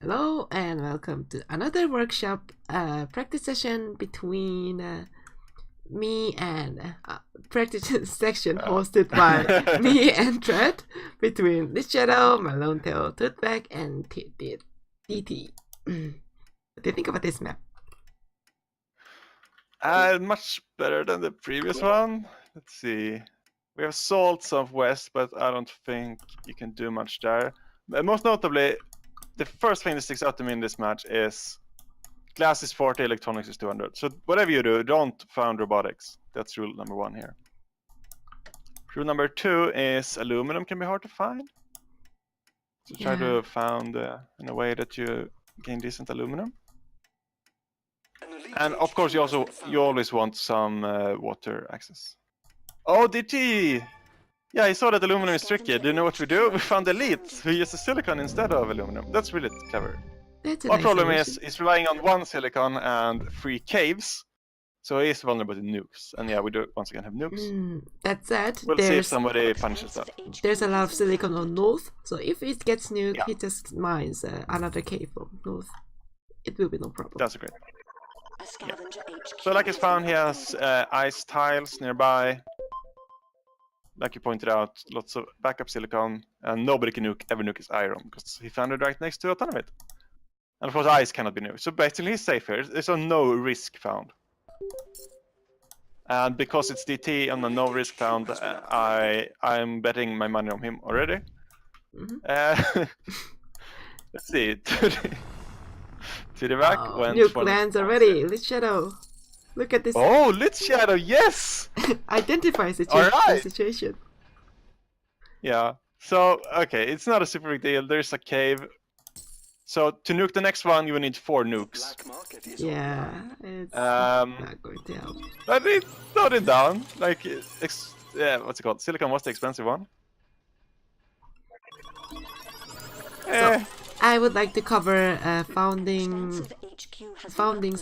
Hello and welcome to another workshop practice session between me and practice section hosted by me and Tread between Lich Shadow, Malone Tail, Toothback, and DT. What do you think about this map? Much better than the previous one. Let's see. We have salt southwest, but I don't think you can do much there. Most notably, the first thing that sticks out to me in this match is glass is 40, electronics is 200. So whatever you do, don't found robotics. That's rule number 1 here. Rule number 2 is aluminum can be hard to find. So try to found in a way that you gain decent aluminum. And of course, you always want some water access. Oh, DT! Yeah, he saw that aluminum is tricky. Do you know what we do? We found elite. We use the silicon instead of aluminum. That's really clever. Our problem is he's relying on 1 silicon and 3 caves. So he is vulnerable to nukes. And yeah, we do once again have nukes. That said, we'll see if somebody punishes that. There's a lot of silicon on north, so if it gets nuked, he just mines another cave from north. It will be no problem. That's great. Yeah. So like it's found, he has ice tiles nearby. Like you pointed out, lots of backup silicon, and nobody can ever nuke his iron because he found it right next to a ton of it. And of course, ice cannot be nuked. So basically, he's safe here. There's no risk found. And because it's DT and no risk found, I'm betting my money on him already. Let's see. To the back. Nuke lands already. Lich Shadow. Look at this. Oh, Lich Shadow, yes! Identifies the situation. Yeah. So, okay, it's not a super big deal. There's a cave. So, to nuke the next one, you will need 4 nukes. Yeah, it's not going to help. But it slowed it down. Like, yeah, what's it called? Silicon was the expensive one. So, I would like to cover foundings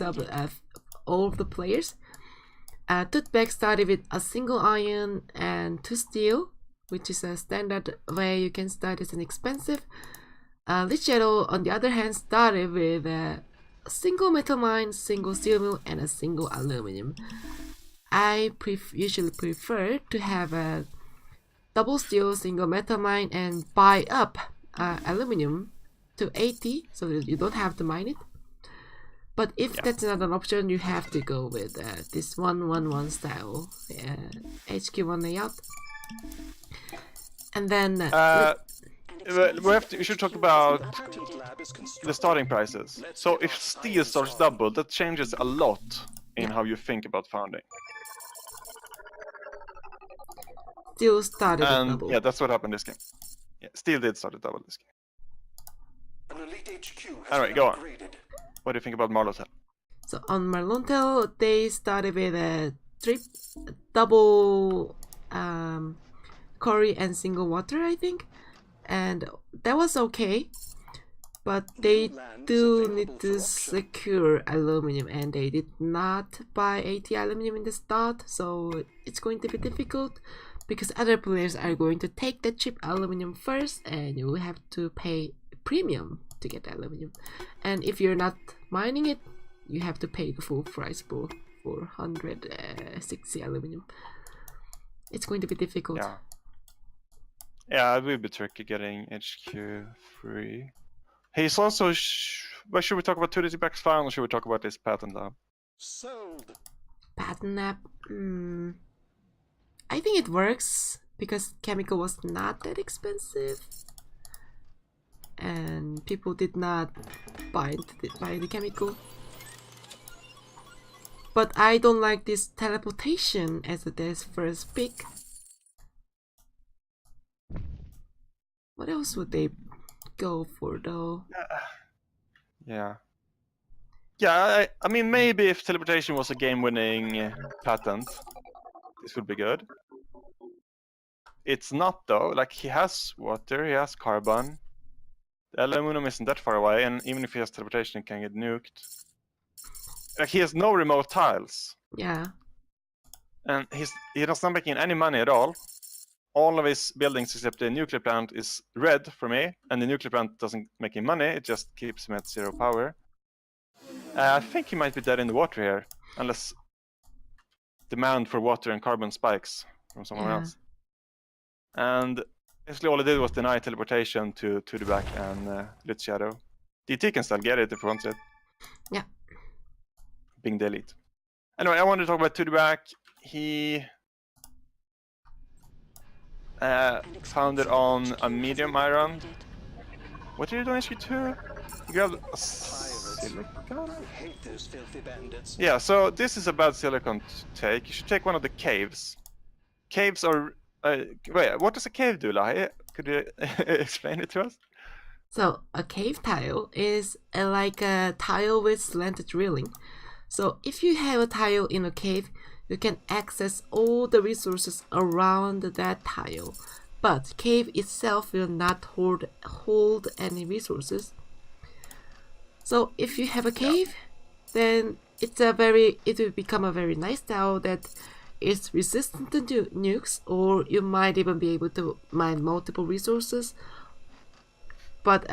of all of the players. Toothback started with a single iron and 2 steel, which is a standard way you can start as an expensive. Lich Shadow, on the other hand, started with a single metal mine, single steel mill, and a single aluminum. I usually prefer to have a double steel, single metal mine, and buy up aluminum to 80 so that you don't have to mine it. But if that's not an option, you have to go with this 1-1-1 style HQ1 layout. And then we should talk about the starting prices. So if steel starts double, that changes a lot in how you think about founding. Steel started double. Yeah, that's what happened this game. Yeah, steel did start at double this game. Alright, go on. What do you think about Marlotel? So on Marlotel, they started with a double quarry and single water, I think. And that was okay. But they do need to secure aluminum, and they did not buy 80 aluminum in the start. So it's going to be difficult because other players are going to take the cheap aluminum first, and you will have to pay premium to get the aluminum. And if you're not mining it, you have to pay the full price for 160 aluminum. It's going to be difficult. Yeah, it will be tricky getting HQ3. He's also... But should we talk about 2DT Back's file, or should we talk about this patent lab? Sold. Patent lab? I think it works because chemical was not that expensive. And people did not buy the chemical. But I don't like this teleportation as this first pick. What else would they go for though? Yeah, I mean, maybe if teleportation was a game-winning patent, this would be good. It's not though. Like, he has water, he has carbon. The aluminum isn't that far away, and even if he has teleportation, he can get nuked. Like, he has no remote tiles. Yeah. And he's not making any money at all. all of his buildings except the nuclear plant is red for me, and the nuclear plant doesn't make him money, it just keeps him at 0 power. I think he might be dead in the water here, unless demand for water and carbon spikes from someone else. And basically all he did was deny teleportation to the back and Lit Shadow. DT can still get it if he wants it. Yeah. Being the elite. Anyway, I wanted to talk about to the back. He founded on a medium iron. What did you do in HQ2? You grabbed a silicon? Yeah, so this is a bad silicon to take. You should take one of the caves. Caves are... wait, what does a cave do, Lahi? Could you explain it to us? So, a cave tile is like a tile with slanted drilling. So, if you have a tile in a cave, you can access all the resources around that tile. But cave itself will not hold any resources. So if you have a cave, then it will become a very nice tile that is resistant to nukes, or you might even be able to mine multiple resources. But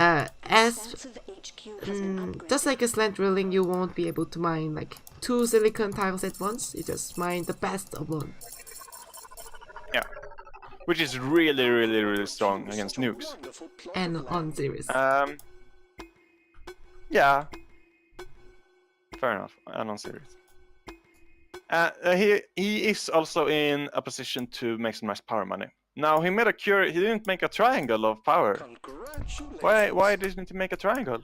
just like a slant drilling, you won't be able to mine like 2 silicon tiles at once. You just mine the best of one. Yeah, which is really strong against nukes. And on series. Yeah. Fair enough. And on series. He is also in a position to make some nice power money. Now he made a cure. He didn't make a triangle of power. Why didn't he make a triangle?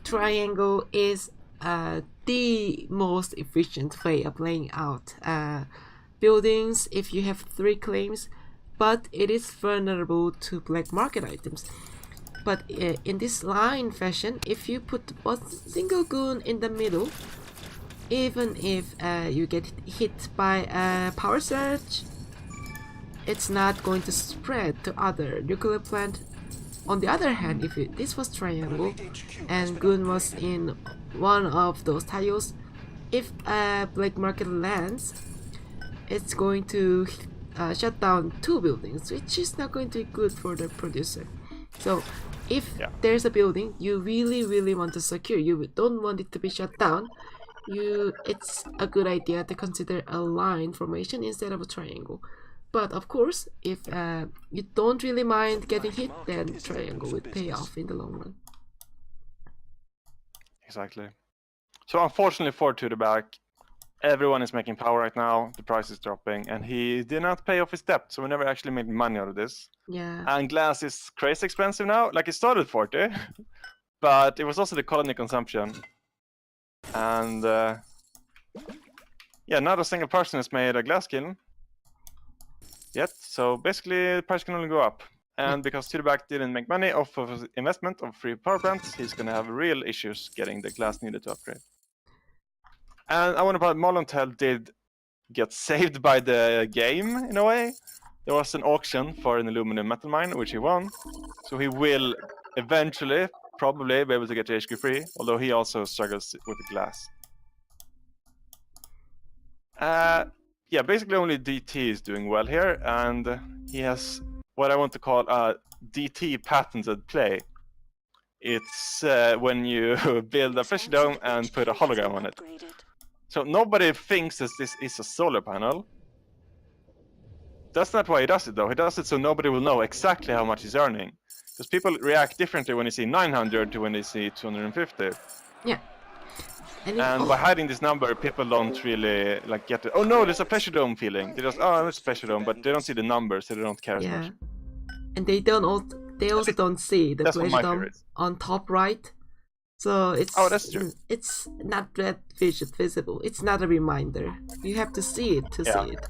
Triangle is the most efficient way of laying out buildings if you have 3 claims, but it is vulnerable to black market items. But in this line fashion, if you put one single goon in the middle, even if you get hit by a power surge, it's not going to spread to other nuclear plant. On the other hand, if this was triangle and goon was in one of those tiles, if a black market lands, it's going to shut down 2 buildings, which is not going to be good for the producer. So if there's a building you really want to secure, you don't want it to be shut down, it's a good idea to consider a line formation instead of a triangle. But of course, if you don't really mind getting hit, then triangle would pay off in the long run. Exactly. So unfortunately for to the back, everyone is making power right now, the price is dropping, and he did not pay off his debt, so we never actually made money out of this. Yeah. And glass is crazy expensive now. Like, it started 40, but it was also the colony consumption. And yeah, not a single person has made a glass kiln yet, so basically the price can only go up. And because Tidback didn't make money off of his investment of 3 power plants, he's gonna have real issues getting the glass needed to upgrade. And I want to point out, Molontel did get saved by the game in a way. There was an auction for an aluminum metal mine, which he won. So he will eventually, probably, be able to get to HQ free, although he also struggles with the glass. Yeah, basically only DT is doing well here, and he has what I want to call a DT patented play. It's when you build a pressure dome and put a hologram on it. So nobody thinks that this is a solar panel. That's not why he does it though. He does it so nobody will know exactly how much he's earning. Because people react differently when they see 900 to when they see 250. Yeah. And by hiding this number, people don't really like get it. Oh no, there's a pressure dome feeling. They just, oh, it's a pressure dome, but they don't see the numbers, so they don't care as much. And they also don't see the pressure dome on top right. So it's that's true. It's not that visible. It's not a reminder. You have to see it to see it.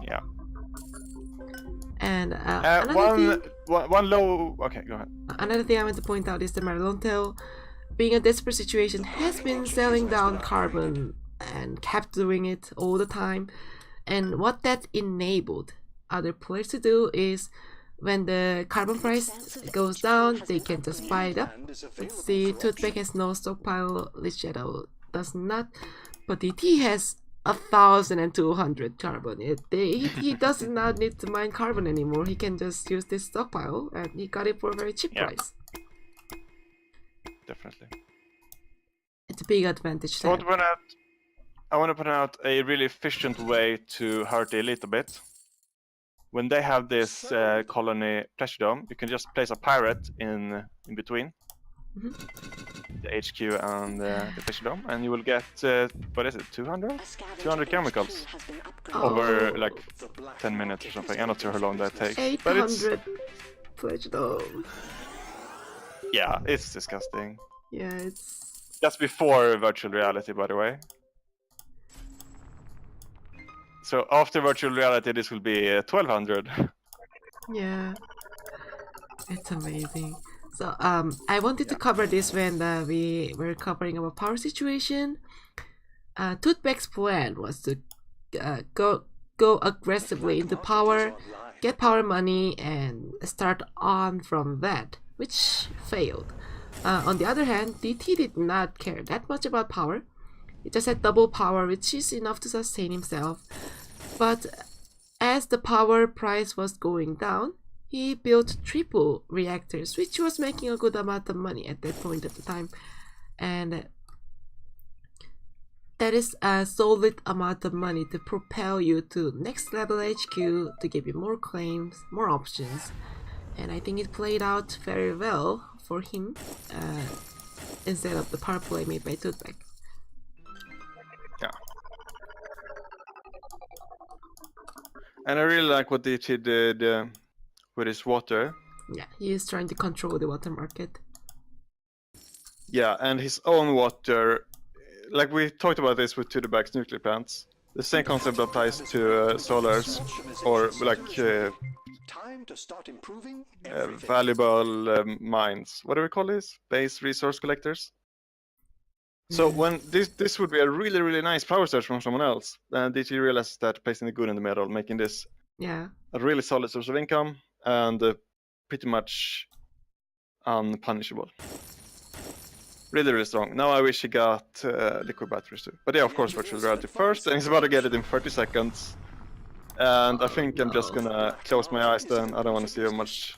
Yeah. And one low. Okay, go ahead. Another thing I want to point out is the Marlontel, being a desperate situation, has been selling down carbon and kept doing it all the time. And what that enabled other players to do is, when the carbon price goes down, they can just buy it up. Let's see, Toothpick has no stockpile, Lich Shadow does not, but DT has 1,200 carbon. He does not need to mine carbon anymore. He can just use this stockpile, and he got it for a very cheap price. Definitely. It's a big advantage to have. I want to point out a really efficient way to hurt the elite a bit. When they have this colony pleasure dome, you can just place a pirate in between the HQ and the pleasure dome, and you will get what is it, 200 chemicals over like 10 minutes or something. I'm not sure how long that takes. 800 pleasure dome. Yeah, it's disgusting. Yeah, that's before virtual reality, by the way. So after virtual reality, this will be 1,200. Yeah, it's amazing. So I wanted to cover this when we were covering our power situation. Toothpick's plan was to go aggressively into power, get power money, and start on from that, which failed. On the other hand, DT did not care that much about power. He just had double power, which is enough to sustain himself. But as the power price was going down, he built triple reactors, which was making a good amount of money at that point of the time. And that is a solid amount of money to propel you to next level HQ, to give you more claims, more options. And I think it played out very well for him instead of the power play made by Toothpick. Yeah. And I really like what DT did with his water. Yeah, he is trying to control the water market. Yeah, and his own water, like we talked about this with Toothpick's nuclear plants. The same concept applies to solars, or like valuable mines. What do we call this? Base resource collectors. So when this would be a really, really nice power source from someone else, and DT realizes that placing the good in the middle, making this a really solid source of income and pretty much unpunishable. Really, really strong. Now I wish he got liquid batteries too. But yeah, of course, virtual reality first, and he's about to get it in 30 seconds. And I think I'm just gonna close my eyes then. I don't want to see how much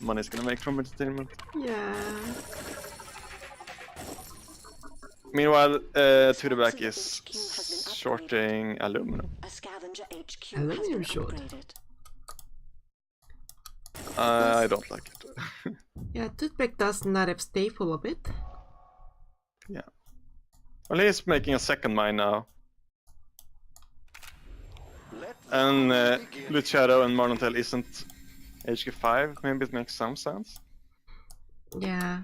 money he's gonna make from entertainment. Yeah. Meanwhile, Toothpick is shorting aluminum. Aluminum short? I don't like it. Yeah, Toothpick does not have staple of it. Yeah. Well, he's making a second mine now. And Luciano and Marnontel isn't HQ5. Maybe it makes some sense. Yeah.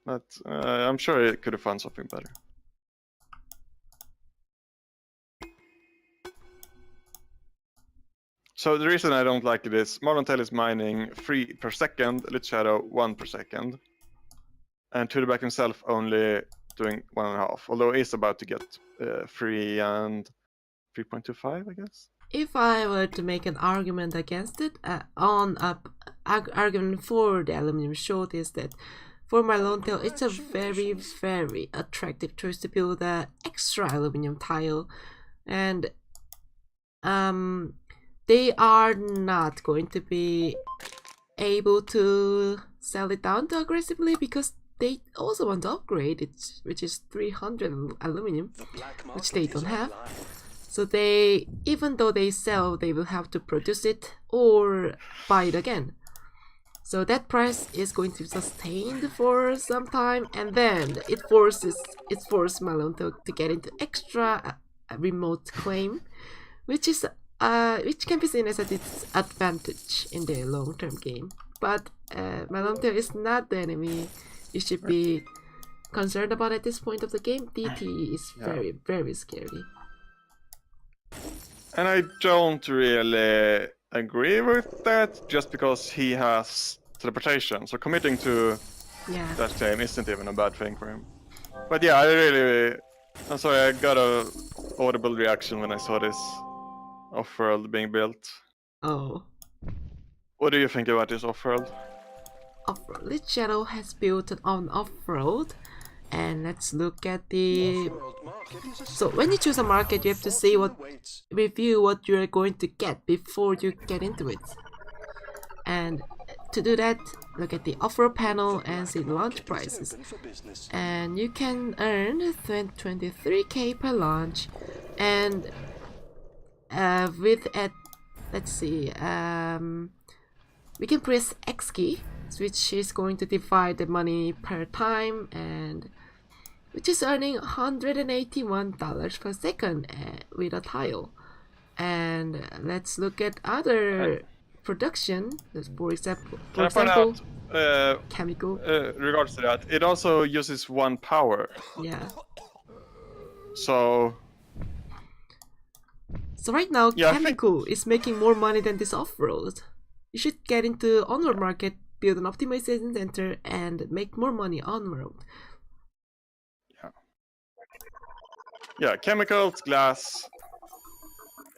But I'm sure it could have found something better. So the reason I don't like it is Marnontel is mining 3 per second, Luciano 1 per second. And Toothpick himself only doing 1.5, although he's about to get 3 and 3.25, I guess. If I were to make an argument against it, argument for the aluminum short is that for Marnontel, it's a very, very attractive choice to build an extra aluminum tile, and they are not going to be able to sell it down too aggressively because they also want to upgrade it, which is 300 aluminum, which they don't have. So they, even though they sell, they will have to produce it or buy it again. So that price is going to be sustained for some time, and then it forces Marnontel to get into extra remote claim, which can be seen as a disadvantage in the long-term game. But Marnontel is not the enemy you should be concerned about at this point of the game. DT is very, very scary. And I don't really agree with that, just because he has teleportation. So committing to that claim isn't even a bad thing for him. But yeah, I'm sorry, I got a audible reaction when I saw this Offworld being built. Oh. What do you think about this Offworld? Offworld. Lich Shadow has built an Offworld, And let's look at the... So when you choose a market, you have to see review what you're going to get before you get into it. And to do that, look at the offer panel and see launch prices. And you can earn 23k per launch. And let's see, we can press X key, which is going to divide the money per time, and which is earning $181 per second with a tile. And let's look at other production. For example, chemical. Regards to that, it also uses 1 power. Yeah. So right now, chemical is making more money than this Offworld. You should get into Onworld market, build an optimization center, and make more money Onworld. Yeah, chemicals, glass,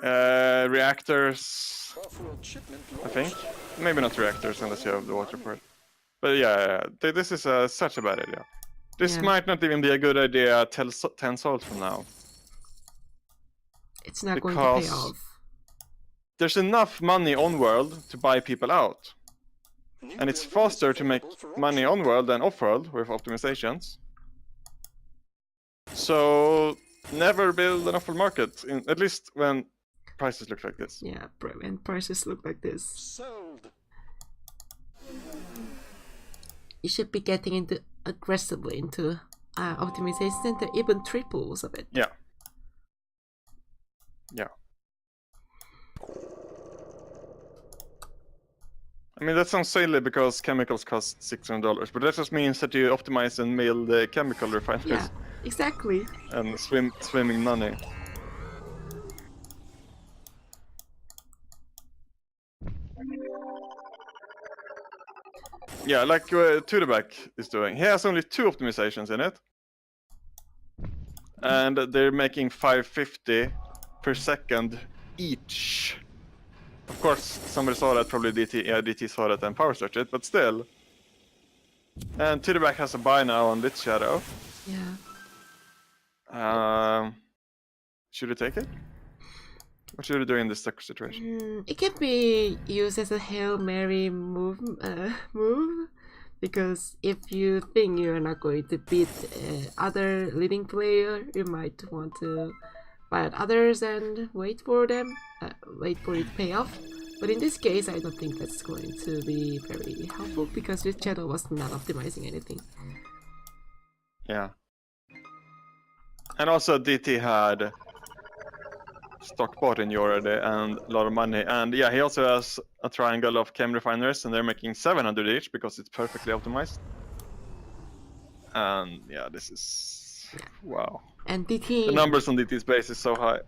reactors, I think. Maybe not reactors unless you have the water part. But yeah, this is such a bad idea. This might not even be a good idea 10 souls from now. It's not going to pay off. There's enough money on world to buy people out. And it's faster to make money on world than off world with optimizations. So never build an off world market, at least when prices look like this. Yeah, when prices look like this. Sold. You should be getting into aggressively into optimization center, even triples of it. Yeah. Yeah. I mean, that sounds silly because chemicals cost $600, but that just means that you optimize and mill the chemical refineries. Yeah, exactly. And swimming money. Yeah, like Tudeback is doing. He has only 2 optimizations in it. And they're making 550 per second each. Of course, somebody saw that, probably DT. Yeah, DT saw that and power searched it, but still. And Tudeback has a buy now on Lit Shadow. Yeah. Should we take it? What should we do in this situation? It can be used as a Hail Mary move, because if you think you're not going to beat other leading player, you might want to buy out others and wait for them, wait for it to pay off. But in this case, I don't think that's going to be very helpful because this channel was not optimizing anything. Yeah. And also DT had stock bought in already and a lot of money. And yeah, he also has a triangle of chem refiners and they're making 700 each because it's perfectly optimized. And yeah, this is... wow. And DT... the numbers on DT's base is so high.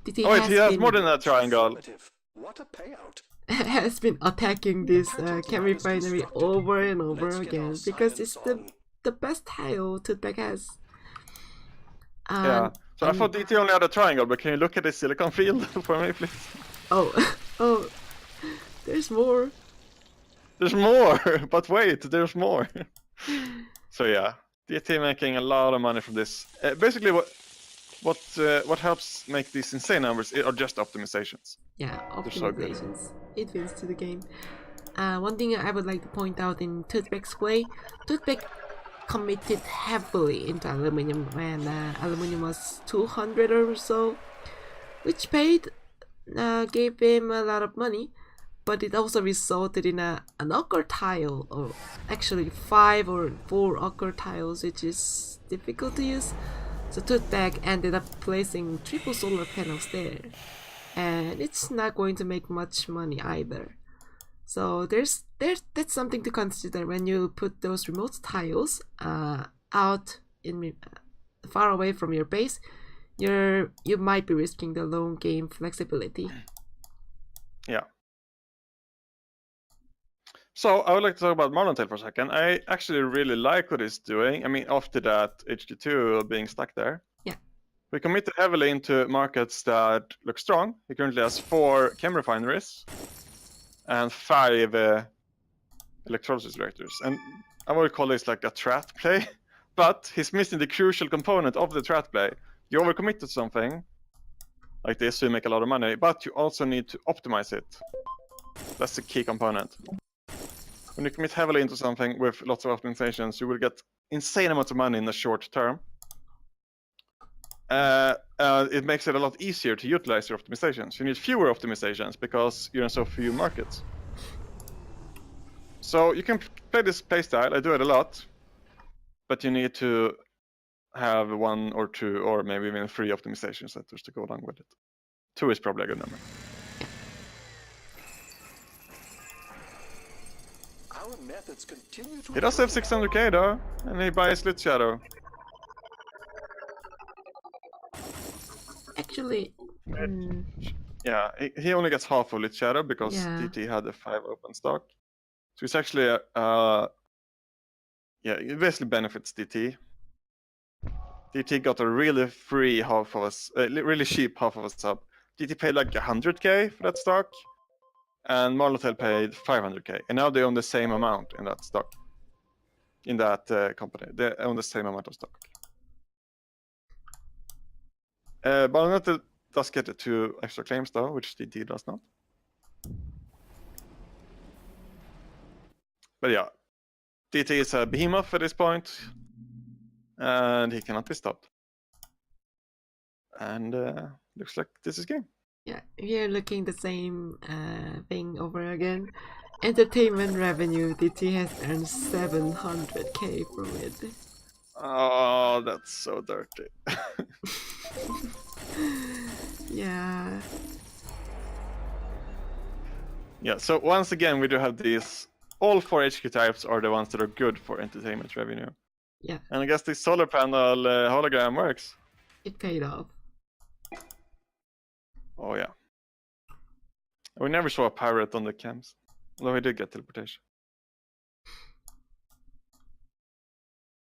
DT oh wait, he has more than a triangle. What a payout. Has been attacking this chem refinery over and over again because it's the best tile Tudeback has. Yeah. So I thought DT only had a triangle, but can you look at the silicon field for me, please? Oh, there's more. There's more, but wait, there's more. So yeah, DT making a lot of money from this. Basically, what helps make these insane numbers are just optimizations. Yeah, optimizations. So it wins to the game. One thing I would like to point out in Tudeback's play, Tudeback committed heavily into aluminium when aluminium was 200 or so, which gave him a lot of money, but it also resulted in an ochre tile, or actually 5 or 4 ochre tiles, which is difficult to use. So Tudeback ended up placing triple solar panels there, and it's not going to make much money either. So that's something to consider when you put those remote tiles out in far away from your base. You might be risking the long game flexibility. Yeah. So I would like to talk about Marlontail for a second. I actually really like what he's doing. I mean, after that HQ2 being stuck there. Yeah. We committed heavily into markets that look strong. He currently has 4 chem refineries and 5 electrolysis reactors. And I would call this like a trap play. but he's missing the crucial component of the strat play. You overcommit to something like this, so you make a lot of money, but you also need to optimize it. That's the key component. When you commit heavily into something with lots of optimizations, you will get insane amounts of money in the short term. It makes it a lot easier to utilize your optimizations. You need fewer optimizations because you're in so few markets. So you can play this playstyle, I do it a lot, but you need to have 1 or 2 or maybe even 3 optimization setters to go along with it. 2 is probably a good number. Our methods continue to He does have 600k though, and he buys Lit Shadow. Actually, Yeah, he only gets half of Lit Shadow because Yeah. DT had the 5 open stock. So it's actually yeah, it basically benefits DT. DT got a really free half of us, really cheap half of a sub. DT paid like 100k for that stock, and Marlotel paid 500k, and now they own the same amount in that stock. In that company, they own the same amount of stock. Marlotel does get the 2 extra claims though, which DT does not. But yeah, DT is a behemoth at this point, and he cannot be stopped. And looks like this is game. yeah, we are looking the same thing over again. Entertainment revenue, DT has earned 700k from it. Oh, that's so dirty. Yeah. Yeah, so once again, we do have these. All 4 HQ types are the ones that are good for entertainment revenue. Yeah. And I guess the solar panel hologram works. It paid off. Oh yeah. We never saw a pirate on the cams. Although he did get teleportation.